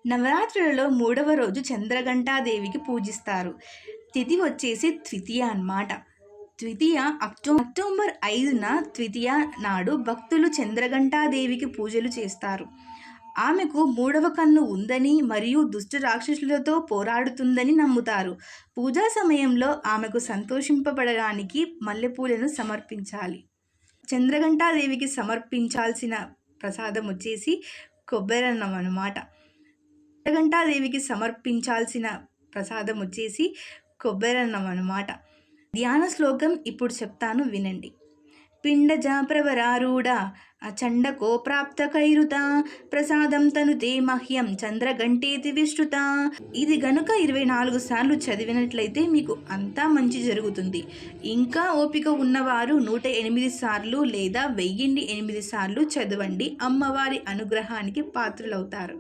నవరాత్రులలో 3వ రోజు చంద్రఘంటాదేవికి పూజిస్తారు. తిథి వచ్చేసి ద్వితీయ అన్నమాట. ద్వితీయ అక్టోబర్ 5న ద్వితీయ నాడు భక్తులు చంద్రఘంటాదేవికి పూజలు చేస్తారు. ఆమెకు 3వ కన్ను ఉందని మరియు దుష్ట రాక్షసులతో పోరాడుతుందని నమ్ముతారు. పూజా సమయంలో ఆమెకు సంతోషింపబడడానికి మల్లెపూలను సమర్పించాలి. చంద్రఘంటాదేవికి సమర్పించాల్సిన ప్రసాదం వచ్చేసి కొబ్బరన్నం అన్నమాట. చంద్రఘంటాదేవికి సమర్పించాల్సిన ప్రసాదం వచ్చేసి కొబ్బరన్నం అన్నమాట. ధ్యాన శ్లోకం ఇప్పుడు చెప్తాను, వినండి. పిండజ ప్రవరారూఢ అచండ కోప్రాప్త కైరుత ప్రసాదం తనుతే మహ్యం చంద్రఘంటేతి విశ్రుత. ఇది గనుక 24 సార్లు చదివినట్లయితే మీకు అంతా మంచి జరుగుతుంది. ఇంకా ఓపిక ఉన్నవారు 108 సార్లు లేదా 1008 సార్లు చదవండి. అమ్మవారి అనుగ్రహానికి పాత్రులవుతారు.